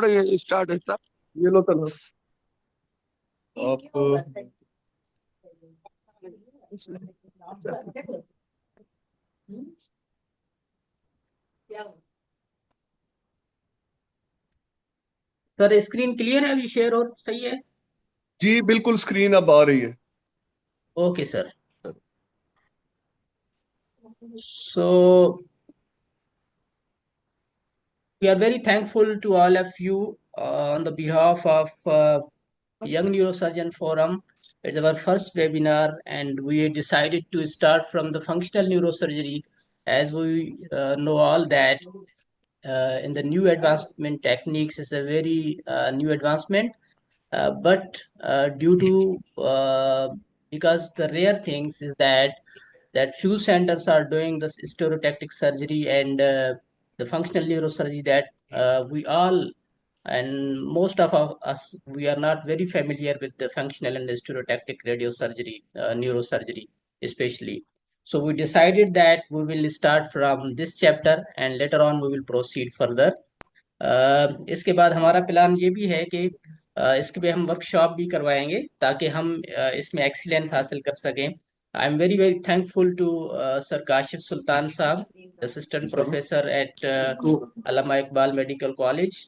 थोड़ा ये स्टार्ट होता। ये लो चलो आप सर स्क्रीन क्लियर है, अभी शेयर और सही है? जी बिल्कुल स्क्रीन अब आ रही है। Okay sir. So we are very thankful to all of you on the behalf of Young Neurosurgeon Forum. It's our first webinar, and we decided to start from the functional neurosurgery, as we know all that in the new advancement techniques is a very new advancement, but due to because the rare things is that few centers are doing this stereotactic surgery and the functional neurosurgery that we all and most of us we are not very familiar with the functional and the stereotactic radiosurgery, neurosurgery especially. So we decided that we will start from this chapter and later on we will proceed further. इसके बाद हमारा plan ये भी है कि इसके पे हम वर्कशॉप भी करवाएंगे ताकि हम इसमें एक्सीलेंस हासिल कर सकें। I am very very thankful to sir Kashif Sultan sahab, assistant professor at Allama Iqbal medical college.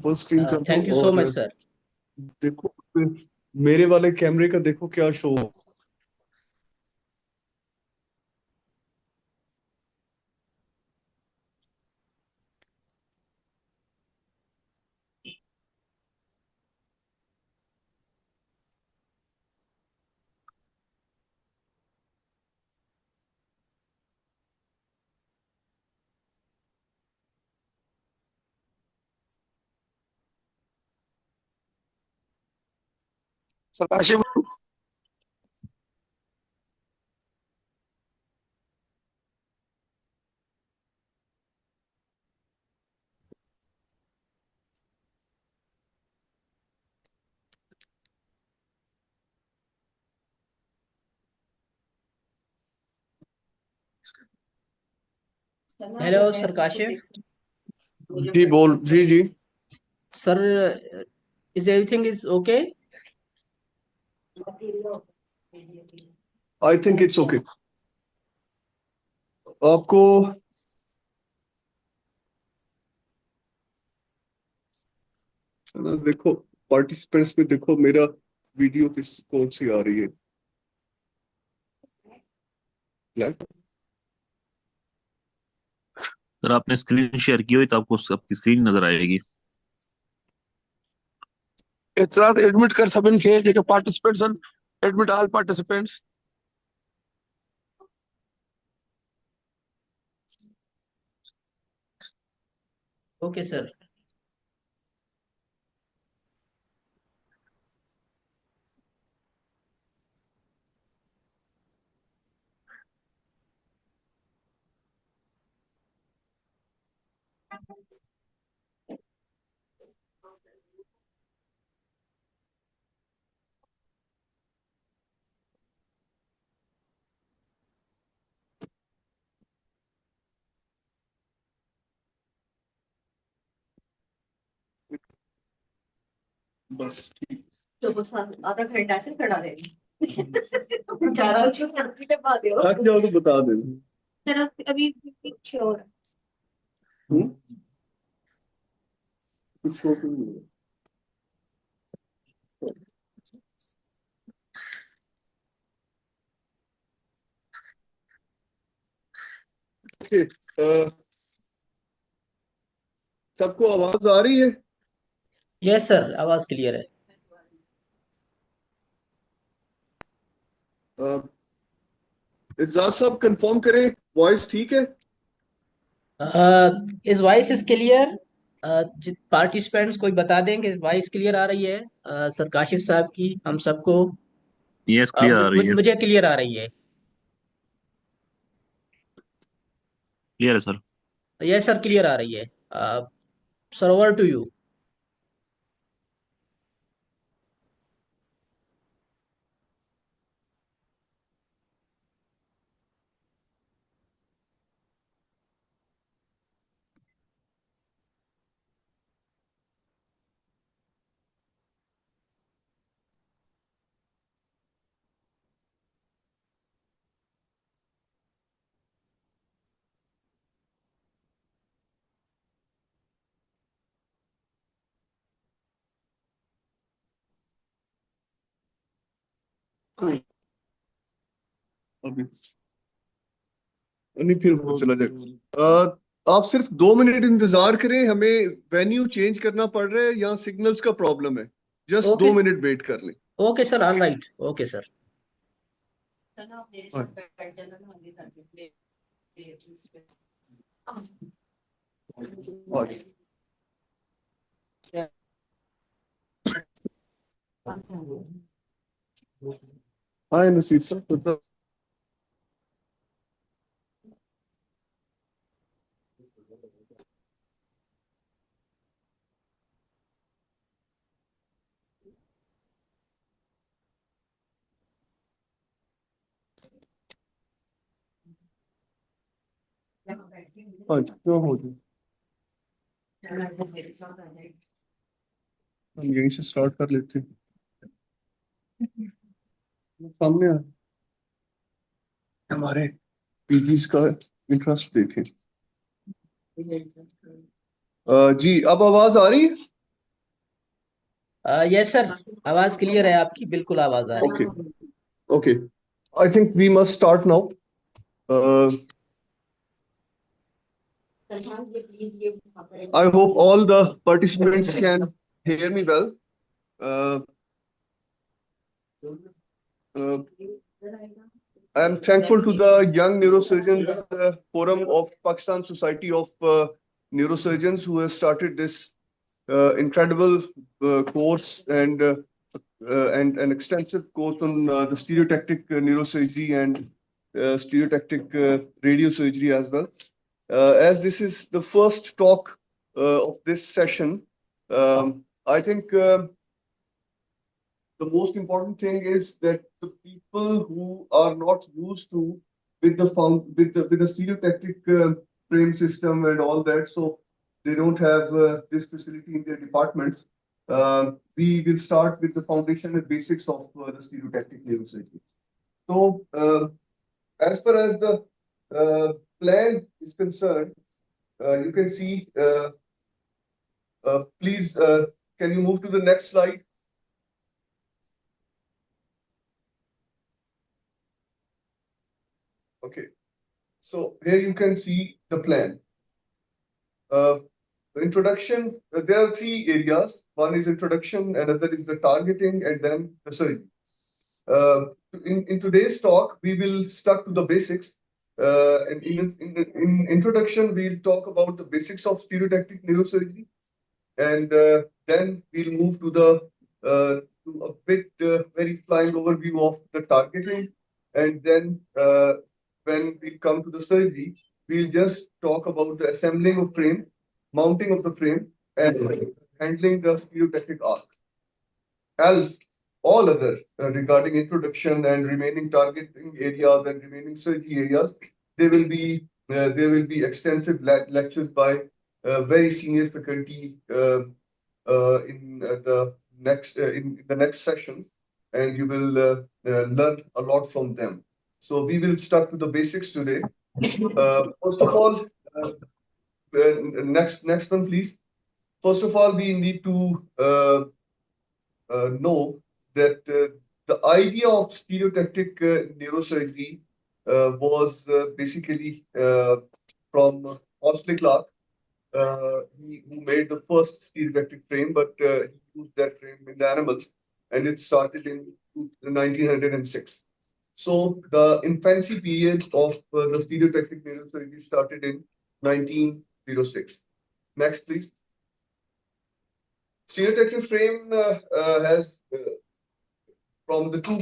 Full screen कर दो थैंक यू सो और मच सर। देखो मेरे वाले कैमरे का देखो क्या शो। सरकाशिफ hello sir Kashif. जी बोल जी जी। Sir is everything is okay? I think it's okay. आपको देखो पार्टिसिपेंट्स में देखो मेरा वीडियो किस कौन सी आ रही है। ब्लैक। सर आपने स्क्रीन शेयर की हुई तो आपको आपकी स्क्रीन नजर आएगी। इतना एडमिट कर सबिन खे जेके participants admit all participants. Okay sir. बस ठीक। तो बस आधा घंटा से खड़ा रहेगी बेचारा क्यों पढ़ती तो बात हो थक जाओ तो बता दे। तेरा अभी कुछ और कुछ शो तो नहीं है। ओके, सबको आवाज आ रही है? यस सर, आवाज क्लियर है। इजाज साहब कंफर्म करें वॉइस ठीक है? इस वॉइस इज क्लियर? पार्टिसिपेंट्स कोई बता दें कि वॉइस क्लियर आ रही है सर काशिफ साहब की हम सबको? यस क्लियर आ रही है। मुझे क्लियर आ रही है। क्लियर है सर। यस सर, क्लियर आ रही है। Sir over to you. अभी नहीं फिर वो चला जाएगा। आप सिर्फ 2 मिनट इंतजार करें, हमें वेन्यू चेंज करना पड़ रहा है, यहाँ सिग्नल्स का प्रॉब्लम है। जस्ट Okay, 2 मिनट वेट कर लें। okay, sir. All right. Okay, sir. चलो आप मेरे साथ बैठ जाना ना आगे ताकि इस पे हाय नसीर सर, हाँ क्यों हो जाए, चलो आप मेरे साथ आ जाइए। हम यहीं से स्टार्ट कर लेते हैं। सामने आ, हमारे पीजीज का इंटरेस्ट देखें। जी अब आवाज आ रही है? Yes, sir. आवाज क्लियर है आपकी, बिल्कुल आवाज आ रही है। Okay, okay. I think we must start now. Salman ये प्लीज ये पकड़े। I hope all the participants can hear me well. Uh, uh, I am thankful to the Young Neurosurgeons Forum of Pakistan Society of Neurosurgeons who has started this incredible course and an extensive course on the stereotactic neurosurgery and stereotactic radiosurgery as well. As this is the first talk of this session, I think the most important thing is that the people who are not used to with the stereotactic frame system and all that, so they don't have this facility in their departments. We will start with the foundation and basics of the stereotactic neurosurgery. So, as far as the plan is concerned, you can see. Please, can you move to the next slide? Okay, so here you can see the plan. The introduction, there are 3 areas. One is introduction, another is the targeting, and then the surgery. In today's talk, we will stuck to the basics. And in introduction, we'll talk about the basics of stereotactic neurosurgery, and then we'll move to the to a bit very flying overview of the targeting, and then when we come to the surgery, we'll just talk about the assembling of frame, mounting of the frame, and handling the stereotactic arc. Else, all other regarding introduction and remaining targeting areas and remaining surgery areas, there will be extensive lectures by very senior faculty in the next session, and you will learn a lot from them. So we will start with the basics today. First of all, next one, please. First of all, we need to know that the idea of stereotactic neurosurgery was basically from Horsley Clark, who made the first stereotactic frame, but he used that frame in the animals, and it started in 1906. So the infancy period of the stereotactic neurosurgery started in 1906. Next, please. Stereotactic frame has from the two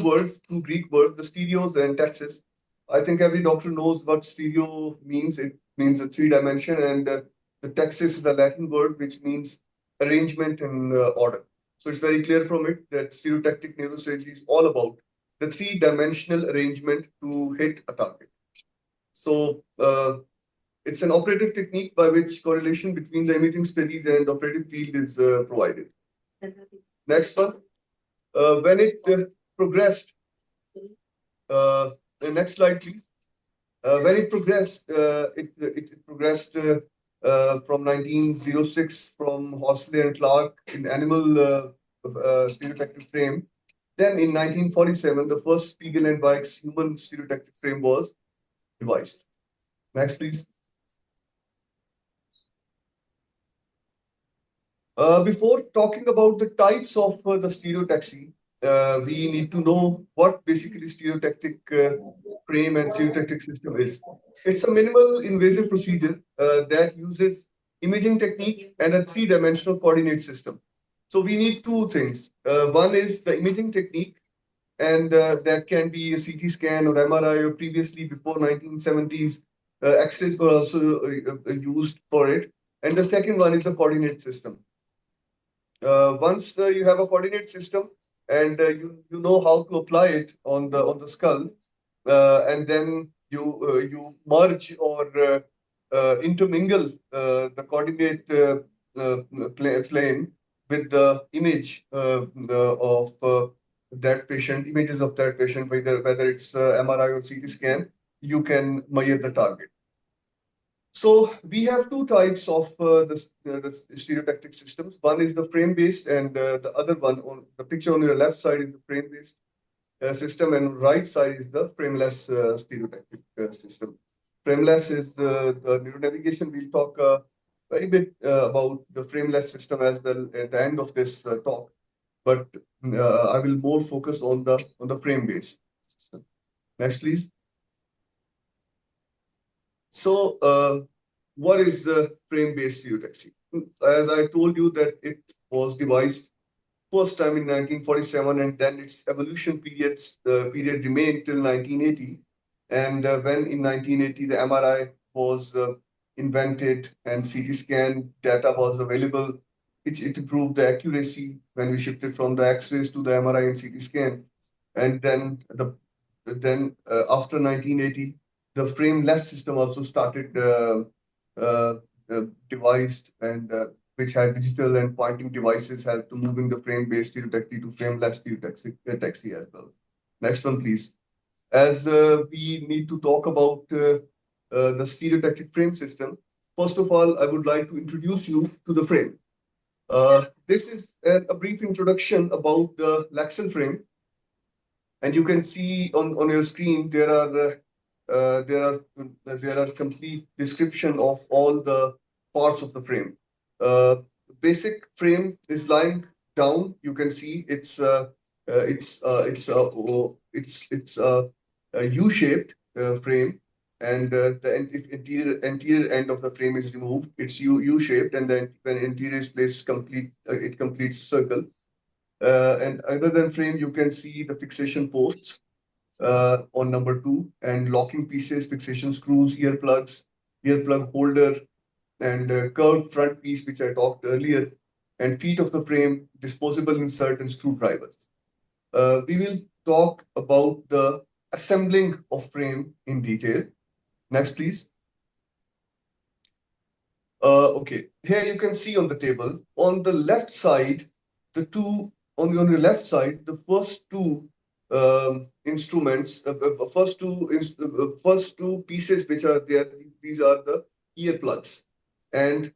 Greek words, the stereos and taxis. I think every doctor knows what stereo means. It means a 3 dimension, and the taxis is the Latin word which means arrangement and order. So it's very clear from it that stereotactic neurosurgery is all about the 3-dimensional arrangement to hit a target. So it's an operative technique by which correlation between the imaging studies and operative field is provided. Next one. When it progressed, the next slide, please. When it progressed, it progressed from 1906 from Horsley and Clark in animal stereotactic frame. Then in 1947, the first Spiegel and Weik's human stereotactic frame was devised. Next, please. Before talking about the types of the stereotaxy, we need to know what basically stereotactic frame and stereotactic system is. It's a minimal invasive procedure that uses imaging technique and a three-dimensional coordinate system. So we need two things. One is the imaging technique, and that can be a CT scan or MRI, or previously before 1970s, X-rays were also used for it. And the second one is the coordinate system. Once you have a coordinate system and you know how to apply it on the skull, and then you merge or intermingle the coordinate plane with the image of that patient, images of that patient, whether it's MRI or CT scan, you can measure the target. So we have two types of the stereotactic systems. One is the frame-based, and the other one, on the picture on your left side, is the frame-based system, and right side is the frameless stereotactic system. Frameless is the neuronavigation. We'll talk very bit about the frameless system as well at the end of this talk, but I will more focus on the frame-based system. Next, please. So, what is the frame-based stereotaxy? As I told you that it was devised first time in 1947, and then its evolution period remained till 1980. And when in 1980 the MRI was invented and CT scan data was available, it improved the accuracy when we shifted from the X-rays to the MRI and CT scan. And then after 1980, the frameless system also started devised, and which had digital and pointing devices, helped to moving the frame-based stereotactic to frameless stereotactic as well. Next one, please. As we need to talk about the stereotactic frame system, first of all, I would like to introduce you to the frame. This is a brief introduction about the Lexan frame, and you can see on your screen there are complete description of all the parts of the frame. Basic frame is lying down. You can see it's a U-shaped frame, and the anterior end of the frame is removed. It's U-shaped, and then when interior is placed, it completes circle. And other than frame, you can see the fixation posts on number 2, and locking pieces, fixation screws, earplugs, earplug holder, and curved front piece, which I talked earlier, and feet of the frame, disposable insert, and screwdrivers. We will talk about the assembling of frame in detail. Next, please. Okay, here you can see on the table, on the left side, on your left side, the first two instruments, first two pieces which are there, these are the earplugs, and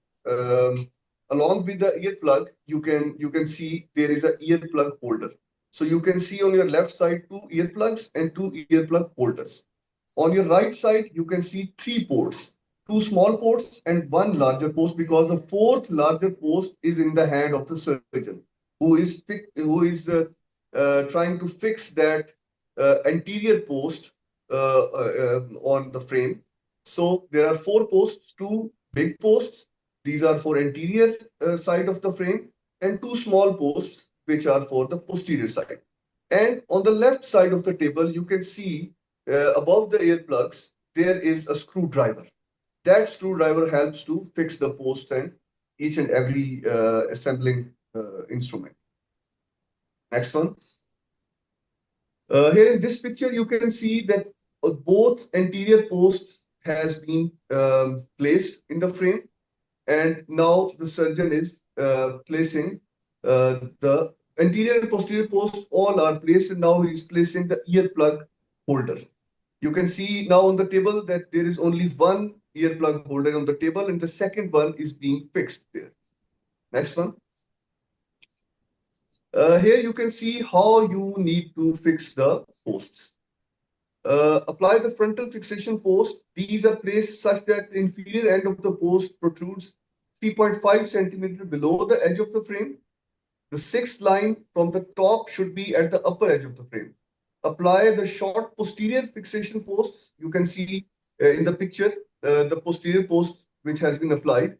along with the earplug, you can see there is a earplug holder. So you can see on your left side 2 earplugs and 2 earplug holders. On your right side, you can see 3 ports, 2 small ports and 1 larger post, because the 4th larger post is in the hand of the surgeon, who is trying to fix that anterior post on the frame. So there are 4 posts, 2 big posts. These are for anterior side of the frame, and 2 small posts, which are for the posterior side. And on the left side of the table, you can see above the earplugs, there is a screwdriver. That screwdriver helps to fix the post and each and every assembling instrument. Next one. Here in this picture, you can see that both anterior posts has been placed in the frame, and now the surgeon is placing the anterior and posterior posts all are placed, and now he is placing the earplug holder. You can see now on the table that there is only 1 earplug holder on the table, and the second one is being fixed there. Next one. Here you can see how you need to fix the posts. Apply the frontal fixation post. These are placed such that the inferior end of the post protrudes 3.5 centimeter below the edge of the frame. The sixth line from the top should be at the upper edge of the frame. Apply the short posterior fixation posts. You can see in the picture the posterior post which has been applied.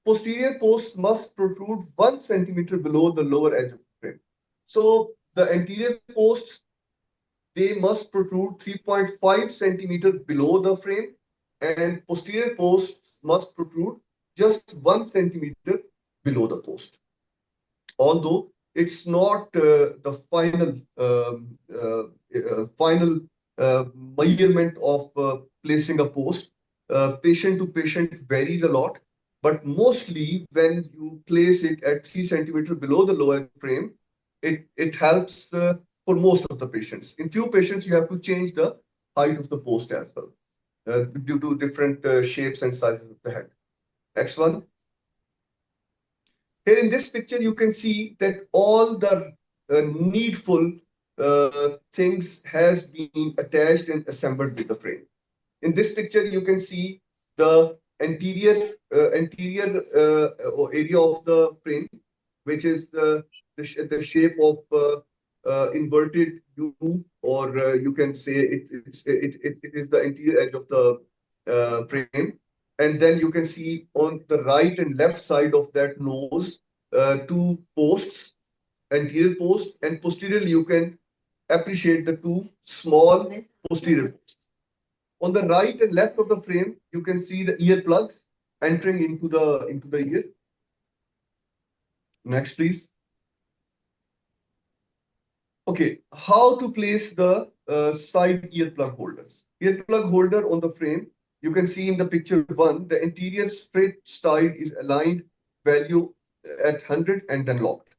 Posterior posts must protrude 1 centimeter below the lower edge of the frame. So the anterior posts, they must protrude 3.5 centimeter below the frame, and posterior posts must protrude just 1 centimeter below the post. Although it's not the final measurement of placing a post. Patient to patient varies a lot, but mostly when you place it at 3 centimeter below the lower frame, it helps for most of the patients. In few patients, you have to change the height of the post as well due to different shapes and sizes of the head. Next one. Here in this picture, you can see that all the needful things has been attached and assembled with the frame. In this picture, you can see the anterior area of the frame, which is the shape of inverted U, or you can say it is the anterior edge of the frame. And then you can see on the right and left side of that nose, two posts, anterior post, and posteriorly you can appreciate the two small posterior posts. On the right and left of the frame, you can see the ear plugs entering into the ear. Next, please. Okay, how to place the side ear plug holders. Ear plug holder on the frame, you can see in the picture 1, the anterior straight side is aligned value at 100 and then locked.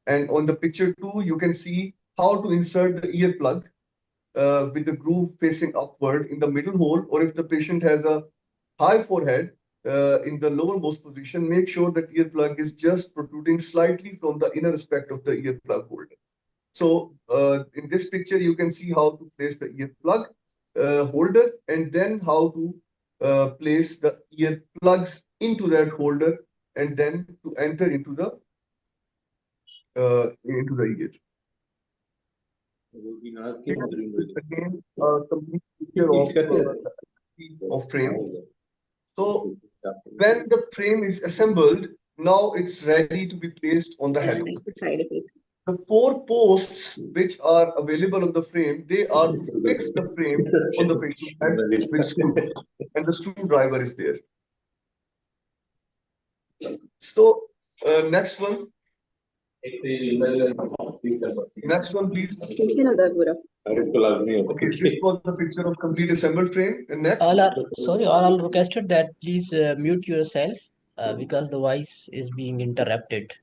And on the picture 2, you can see how to insert the ear plug with the groove facing upward in the middle hole, or if the patient has a high forehead in the lowermost position, make sure that ear plug is just protruding slightly from the inner aspect of the ear plug holder. So in this picture, you can see how to place the ear plug holder, and then how to place the ear plugs into that holder, and then to enter into the ear. Again, complete picture of frame. So when the frame is assembled, now it's ready to be placed on the head. The 4 posts which are available on the frame, they are to fix the frame on the patient's head with screws, and the screwdriver is there. So next one. Next one, please. Okay, this was the picture of complete assembled frame. And next. All are requested that please mute yourself because the voice is being interrupted.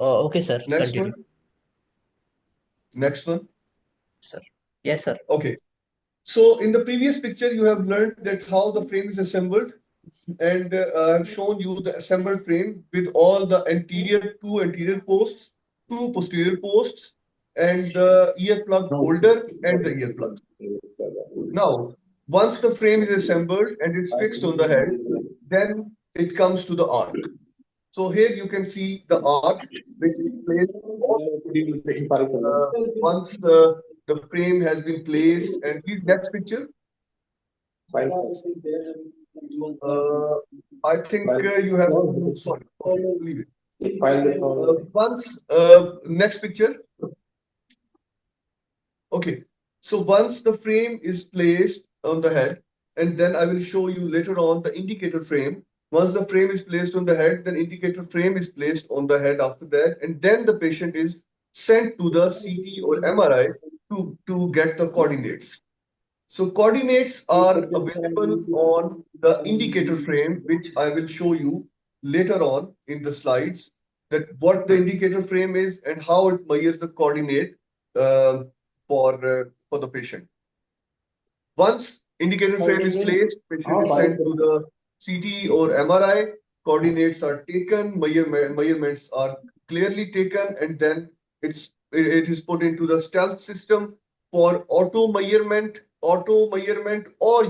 Oh, okay, sir. Next Continue. one. Next one. Sir. Yes, sir. Okay. So in the previous picture, you have learned that how the frame is assembled, and I've shown you the assembled frame with all the two anterior posts, 2 posterior posts, and the ear plug holder and the ear plugs. Now, once the frame is assembled and it's fixed on the head, then it comes to the arc. So here you can see the arc which is placed once the frame has been placed. And please, next picture. I think you have. Sorry, leave it. Once next picture. Okay, so once the frame is placed on the head, and then I will show you later on the indicator frame. Once the frame is placed on the head, then indicator frame is placed on the head after that, and then the patient is sent to the CT or MRI to get the coordinates. So coordinates are available on the indicator frame, which I will show you later on in the slides, that what the indicator frame is and how it measures the coordinate for the patient. Once indicator frame is placed, patient is sent to the CT or MRI. coordinates are taken, measurements are clearly taken, and then it is put into the stealth system for auto measurement, or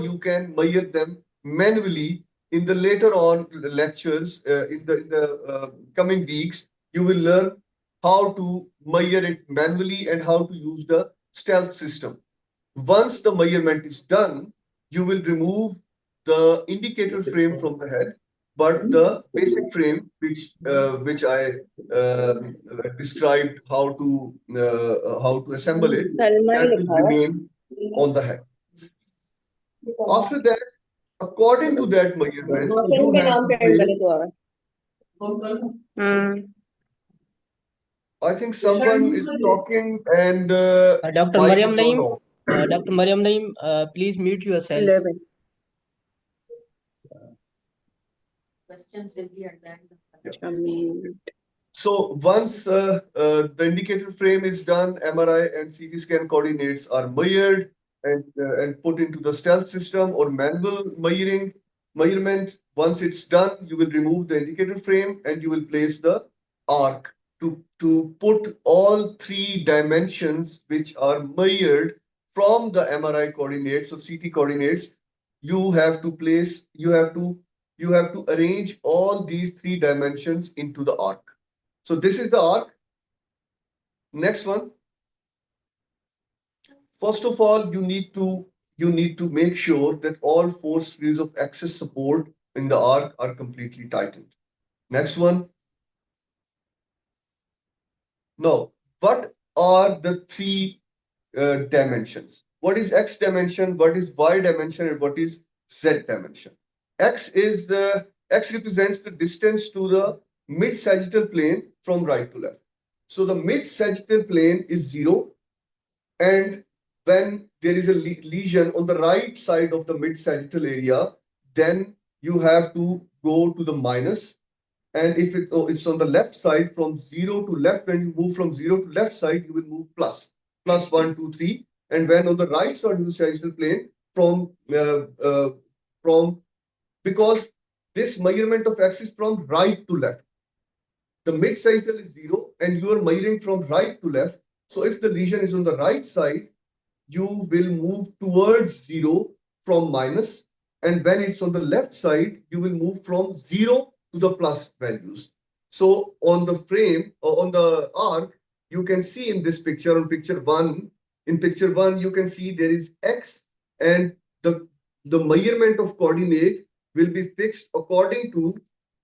you can measure them manually. In the later on lectures, in the coming weeks, you will learn how to measure it manually and how to use the stealth system. Once the measurement is done, you will remove the indicator frame from the head, but the basic frame, which I described how to assemble it, that will remain on the head. After that, according to that measurement, you have to place. I think someone is talking and Dr. mic Mariam is not Naeem, on. Dr. Mariam Naeem, please mute yourself. 11. Questions will be at the end. So once the indicator frame is done, MRI and CT scan coordinates are measured and put into the stealth system or manual measurement. Once it's done, you will remove the indicator frame and you will place the arc to put all three dimensions which are measured from the MRI coordinates or CT coordinates. You have to arrange all these three dimensions into the arc. So this is the arc. Next one. First of all, you need to make sure that all four screws of axis support in the arc are completely tightened. Next one. Now, what are the three dimensions? What is X dimension? What is Y dimension? And what is Z dimension? X represents the distance to the mid-sagittal plane from right to left. So the mid-sagittal plane is 0, and when there is a lesion on the right side of the mid-sagittal area, then you have to go to the minus. And if it's on the left side, from 0 to left, when you move from 0 to left side, you will move plus 1, 2, 3. And when on the right side of the sagittal plane, because this measurement of X is from right to left. The mid-sagittal is 0 and you are measuring from right to left. So if the lesion is on the right side, you will move towards 0 from minus. And when it's on the left side, you will move from 0 to the plus values. So on the frame or on the arc, you can see in this picture, on picture 1, in picture 1, you can see there is X, and the measurement of coordinate will be fixed according to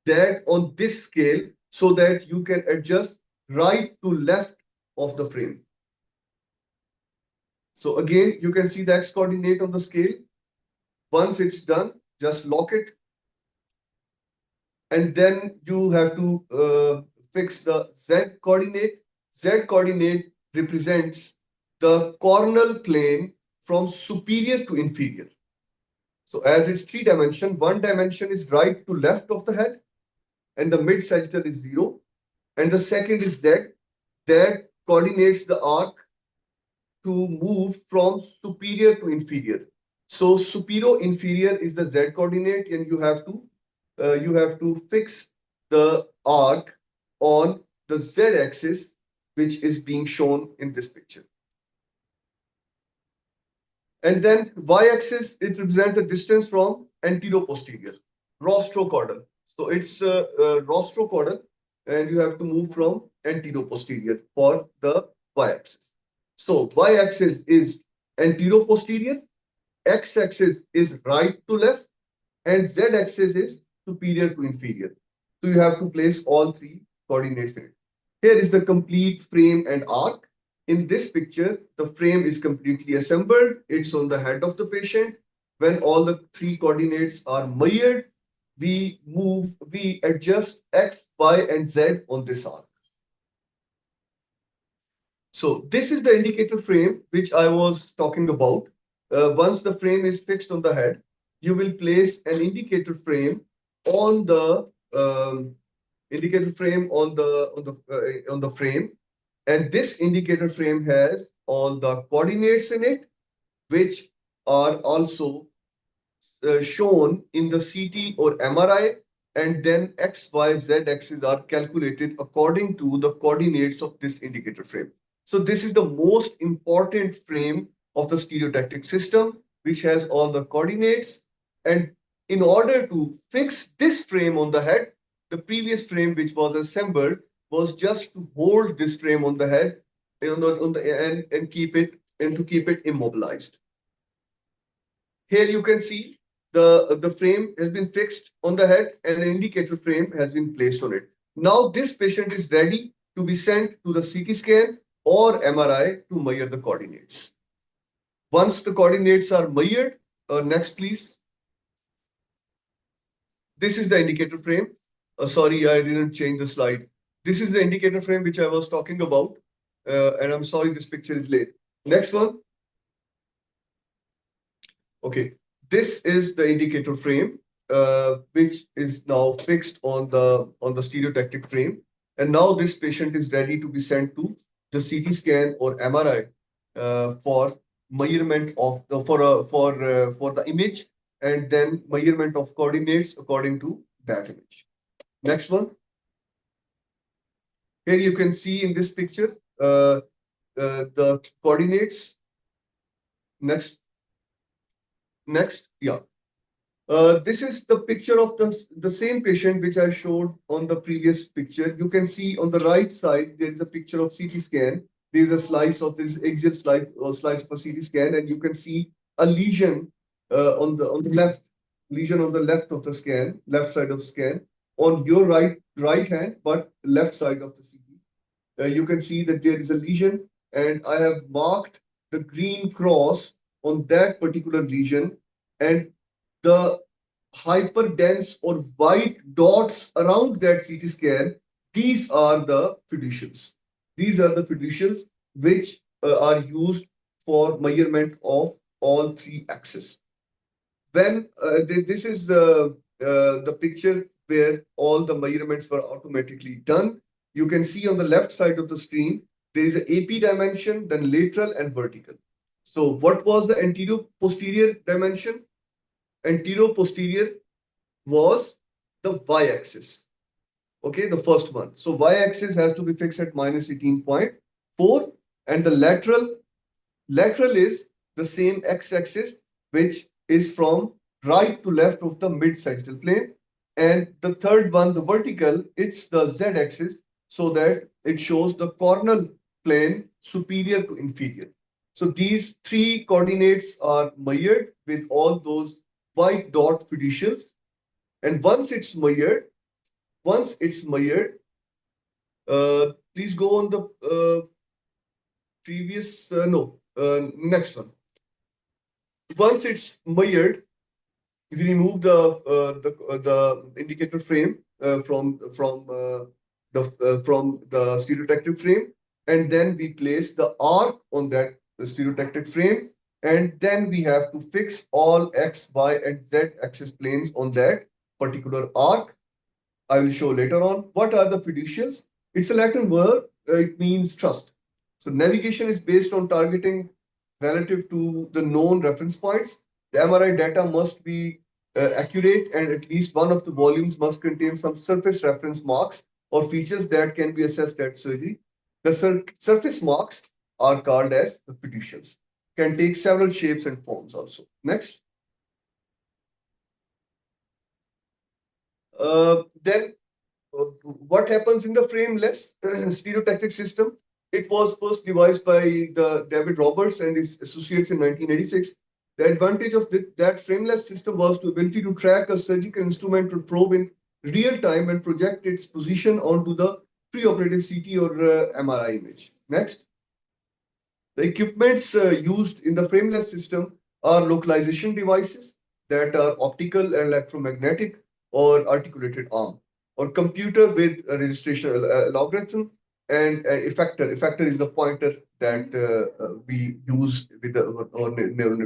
that on this scale, so that you can adjust right to left of the frame. So again, you can see the X coordinate on the scale. Once it's done, just lock it. And then you have to fix the Z coordinate. Z coordinate represents the coronal plane from superior to inferior. So as it's 3 dimension, 1 dimension is right to left of the head, and the mid-sagittal is 0. And the second is Z, that coordinates the arc to move from superior to inferior. So superior inferior is the Z coordinate, and you have to fix the arc on the Z axis, which is being shown in this picture. And then Y axis, it represents the distance from anterior-posterior, rostrocaudal. So it's rostrocaudal, and you have to move from anterior-posterior for the Y axis. So Y axis is anterior-posterior, X axis is right to left, and Z axis is superior to inferior. So you have to place all three coordinates in it. Here is the complete frame and arc. In this picture, the frame is completely assembled. It's on the head of the patient. When all the three coordinates are measured, we adjust X, Y, and Z on this arc. So this is the indicator frame which I was talking about. Once the frame is fixed on the head, you will place an indicator frame on the frame, and this indicator frame has all the coordinates in it, which are also shown in the CT or MRI, and then X, Y, Z axes are calculated according to the coordinates of this indicator frame. So this is the most important frame of the stereotactic system, which has all the coordinates. And in order to fix this frame on the head, the previous frame which was assembled was just to hold this frame on the head and keep it immobilized. Here you can see the frame has been fixed on the head and an indicator frame has been placed on it. Now this patient is ready to be sent to the CT scan or MRI to measure the coordinates. Once the coordinates are measured, next please. This is the indicator frame. Sorry, I didn't change the slide. This is the indicator frame which I was talking about. And I'm sorry, this picture is late. Next one. Okay, this is the indicator frame, which is now fixed on the stereotactic frame. And now this patient is ready to be sent to the CT scan or MRI for measurement of the for the image and then measurement of coordinates according to that image. Next one. Here you can see in this picture the coordinates. Next, yeah. This is the picture of the same patient which I showed on the previous picture. You can see on the right side there is a picture of CT scan. There is a slice of this axial slice of a CT scan, and you can see a lesion on the left, lesion on the left of the scan, left side of the scan, on your right hand, but left side of the CT. You can see that there is a lesion, and I have marked the green cross on that particular lesion, and the hyperdense or white dots around that CT scan, these are the fiducials. These are the fiducials which are used for measurement of all three axes. When this is the picture where all the measurements were automatically done. You can see on the left side of the screen, there is an AP dimension, then lateral and vertical. So what was the anterior-posterior dimension? Anterior-posterior was the y-axis. Okay, the first one. So y-axis has to be fixed at minus 18.4, and the lateral is the same x-axis, which is from right to left of the mid-sagittal plane. And the third one, the vertical, it's the z-axis, so that it shows the coronal plane superior to inferior. So these three coordinates are measured with all those white dot fiducials. And once it's measured, please go on the previous, next one. Once it's measured, if you remove the indicator frame from the stereotactic frame, and then we place the arc on that stereotactic frame, and then we have to fix all x, y, and z axis planes on that particular arc. I will show later on. What are the fiducials? It's a Latin word. It means trust. So navigation is based on targeting relative to the known reference points. The MRI data must be accurate, and at least one of the volumes must contain some surface reference marks or features that can be assessed at surgery. The surface marks are called as the fiducials. Can take several shapes and forms also. Next. Then what happens in the frameless stereotactic system? It was first devised by David Roberts and his associates in 1986. The advantage of that frameless system was the ability to track a surgical instrument or probe in real time and project its position onto the preoperative CT or MRI image. Next. The equipments used in the frameless system are localization devices that are optical and electromagnetic or articulated arm, or computer with a registration algorithm, and effector. Effector is the pointer that we use with our neural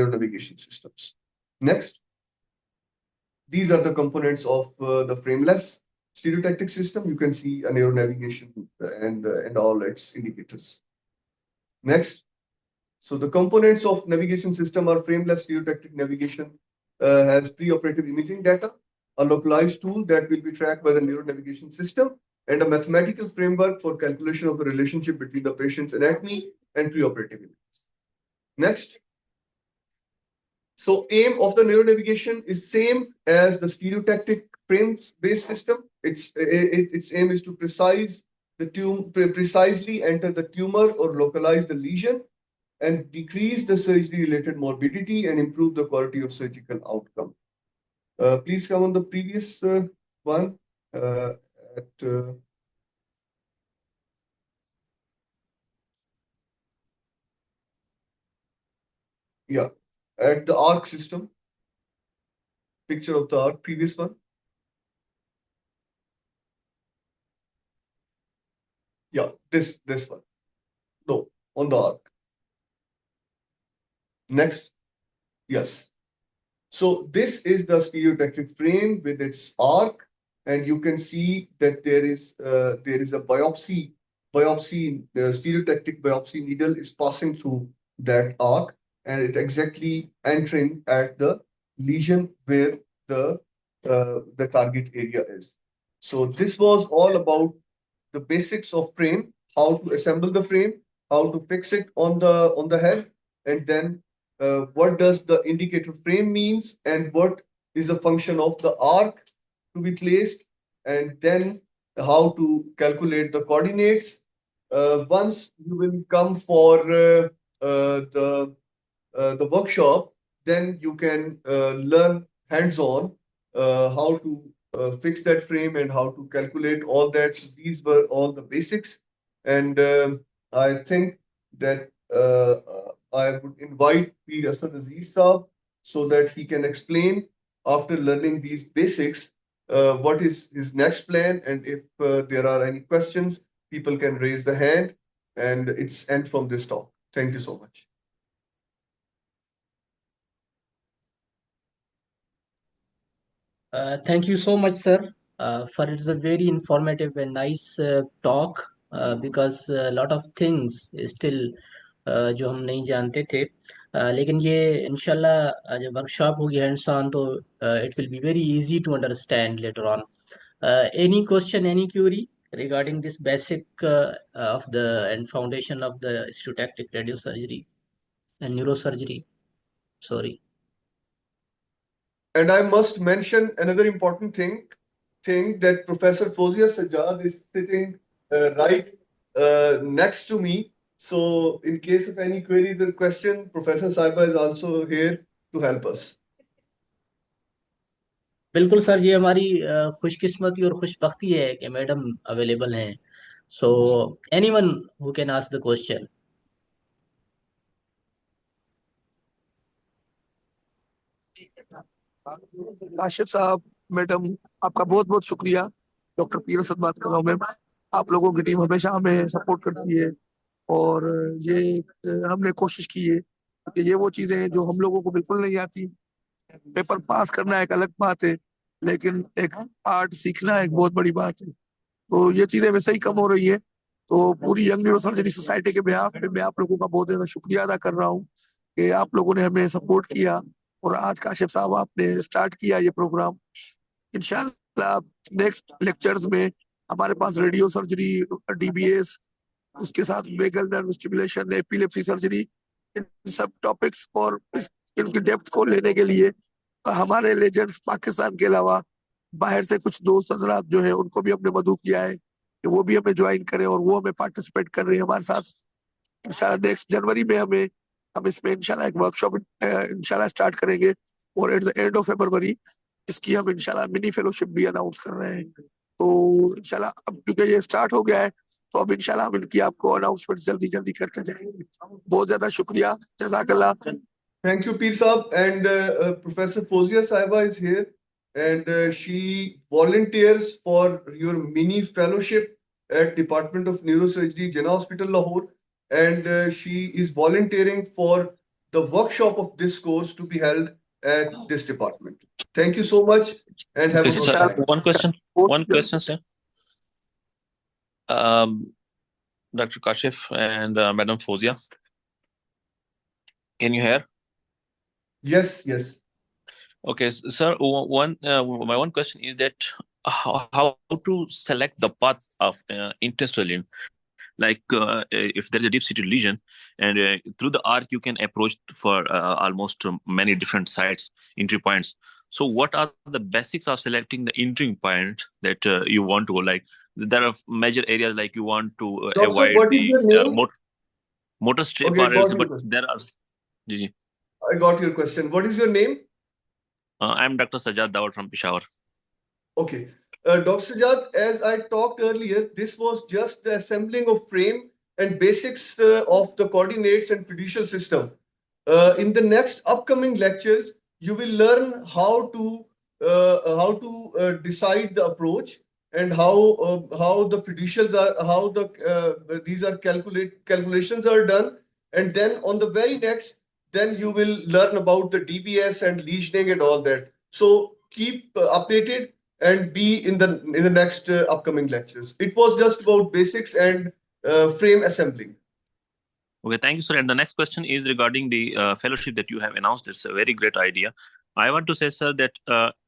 navigation systems. Next. These are the components of the frameless stereotactic system. You can see a neural navigation and all its indicators. Next. So the components of navigation system are frameless stereotactic navigation has preoperative imaging data, a localized tool that will be tracked by the neuronavigation system, and a mathematical framework for calculation of the relationship between the patient's anatomy and preoperative events. Next. So aim of the neuronavigation is same as the stereotactic frame-based system. Its aim is to precisely enter the tumor or localize the lesion and decrease the surgery-related morbidity and improve the quality of surgical outcome. Please come on the previous one. At the ARC system. Picture of the ARC, previous one. Yeah, this one. No, on the ARC. Next. Yes. So this is the stereotactic frame with its arc, and you can see that there is a biopsy. The stereotactic biopsy needle is passing through that arc, and it exactly entering at the lesion where the target area is. So this was all about the basics of frame, how to assemble the frame, how to fix it on the head, and then what does the indicator frame means, and what is the function of the arc to be placed, and then how to calculate the coordinates. Once you will come for the workshop, then you can learn hands-on how to fix that frame and how to calculate all that. So these were all the basics, and I think that I would invite P. Asad Aziz Saab so that he can explain, after learning these basics, what is his next plan, and if there are any questions, people can raise the hand, and it's end from this talk. Thank you so much. Thank you so much, sir, for it's a very informative and nice talk, because a lot of things still जो हम नहीं जानते थे, लेकिन ये इंशाल्लाह जब workshop होगी हैंड्स ऑन तो it will be very easy to understand later on. Any question, any query regarding this basic of the and foundation of the stereotactic radiosurgery and neurosurgery? Sorry. And I must mention another important thing that Professor Fozia Sajjad is sitting right next to me. So in case of any queries or question, Professor Saiba is also here to help us. बिल्कुल sir, ये हमारी खुशकिस्मती और खुशबख्ती है कि madam available हैं. So anyone who can ask the question. Kashif साहब, madam, आपका बहुत बहुत शुक्रिया. डॉक्टर पीर असद बात कर रहा हूँ मैम. आप लोगों की टीम हमेशा हमें सपोर्ट करती है, और ये हमने कोशिश की है कि ये वो चीजें हैं जो हम लोगों को बिल्कुल नहीं आती. पेपर पास करना एक अलग बात है, लेकिन एक आर्ट सीखना एक बहुत बड़ी बात है. तो ये चीजें वैसे ही कम हो रही है. तो पूरी यंग न्यूरोसर्जरी सोसाइटी के बिहाफ पे मैं आप लोगों का बहुत ज्यादा शुक्रिया अदा कर रहा हूँ कि आप लोगों ने हमें सपोर्ट किया, और आज काशिफ साहब आपने स्टार्ट किया ये प्रोग्राम. इंशाल्लाह नेक्स्ट लेक्चर्स में हमारे पास रेडियो सर्जरी, डीबीएस, उसके साथ vagal nerve stimulation, epilepsy surgery, इन सब टॉपिक्स और इनकी डेप्थ को लेने के लिए हमारे लेजेंड्स पाकिस्तान के अलावा बाहर से कुछ दोस्त हजरात जो है उनको भी हमने मदऊ किया है कि वो भी हमें ज्वाइन करें, और वो हमें पार्टिसिपेट कर रहे हैं हमारे साथ. इंशाल्लाह नेक्स्ट जनवरी में हम इसमें इंशाल्लाह एक वर्कशॉप इंशाल्लाह स्टार्ट करेंगे, और at the end of February इसकी हम इंशाल्लाह मिनी फेलोशिप भी अनाउंस कर रहे हैं. तो इंशाल्लाह अब क्योंकि ये स्टार्ट हो गया है, तो अब इंशाल्लाह हम इनकी आपको अनाउंसमेंट जल्दी जल्दी करते जाएंगे. बहुत ज्यादा शुक्रिया. जज़ाकल्लाह. Thank you, Pir Saab. And Professor Fozia Saiba is here, and she volunteers for your mini fellowship at Department of Neurosurgery, Jinnah Hospital, Lahore. And she is volunteering for the workshop of this course to be held at this department. Thank you so much, and have a Yes, good sir. time. One question, sir. Dr. Kashif and Madam Fozia, can you hear? Yes. Okay, sir. My one question is that how to select the path of intestinal, like if there is a deep-seated lesion, and through the arc you can approach for almost many different sites, entry points. So, what are the basics of selecting the entry point that you want to go? Like, there are major areas like you want to Doctor, avoid what is the your name? motor strip, Okay, or else, got your but question. there are. Ji, ji. I got your question. What is your name? I'm Dr. Sajjad Dawar from Peshawar. Okay. Dr. Sajjad, as I talked earlier, this was just the assembling of frame and basics of the coordinates and fiducial system. In the next upcoming lectures, you will learn how to decide the approach and how the fiducials are, how these are calculations are done. And then on the very next, then you will learn about the DBS and lesioning and all that. So keep updated and be in the next upcoming lectures. It was just about basics and frame assembling. Okay, thank you, sir. And the next question is regarding the fellowship that you have announced. It's a very great idea. I want to say, sir, that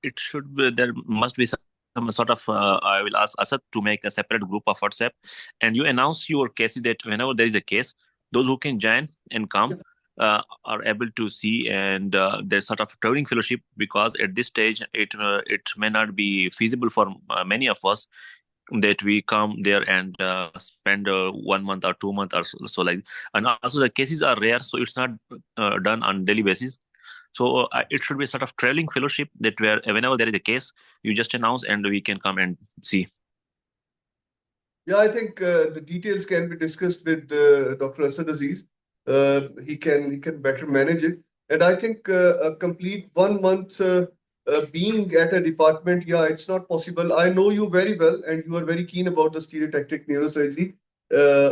it should be, there must be some sort of, I will ask Asad to make a separate group of WhatsApp, and you announce your cases that whenever there is a case, those who can join and come are able to see, and there's sort of traveling fellowship, because at this stage it may not be feasible for many of us that we come there and spend 1 month or 2 months or so like. And also the cases are rare, so it's not done on daily basis. So it should be sort of traveling fellowship that where whenever there is a case, you just announce and we can come and see. Yeah, I think the details can be discussed with Dr. Asad Aziz. He can better manage it. And I think a complete 1 month being at a department, yeah, it's not possible. I know you very well, and you are very keen about the stereotactic neurosurgery.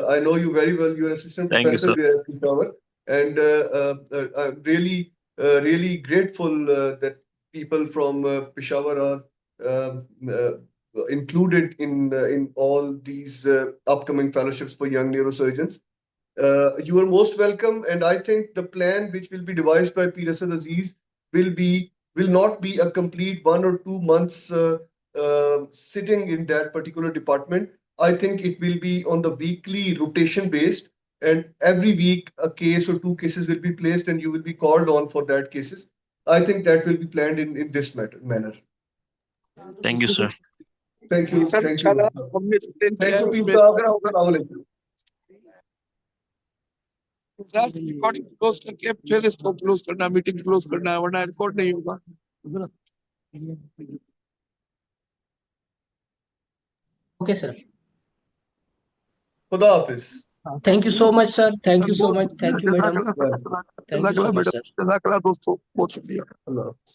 I know you very well. You're assistant Thank you, professor sir. there at Peshawar, and I'm really grateful that people from Peshawar are um, uh, included in all these upcoming fellowships for young neurosurgeons. You are most welcome, and I think the plan which will be devised by P. Asad Aziz will not be a complete 1 or 2 months sitting in that particular department. I think it will be on the weekly rotation based, and every week a case or 2 cases will be placed, and you will be called on for that cases. I think that will be planned in this manner. Thank you, sir. Thank you. Sir Thank इंशाल्लाह you. हमने explain Thank किया है you, उसमें Pizza. अगर होगा Assalamu alaikum. Recording close करके फिर इसको क्लोज करना, मीटिंग क्लोज करना है, वरना रिकॉर्ड नहीं होगा. Okay, sir. Khuda Hafiz. Thank you so much, sir. Thank you so बहुत much. शुक्रिया. Thank you, madam. Well, Thank you so much, madam, sir. जज़ाकल्लाह दोस्तों, बहुत शुक्रिया. Allah Hafiz.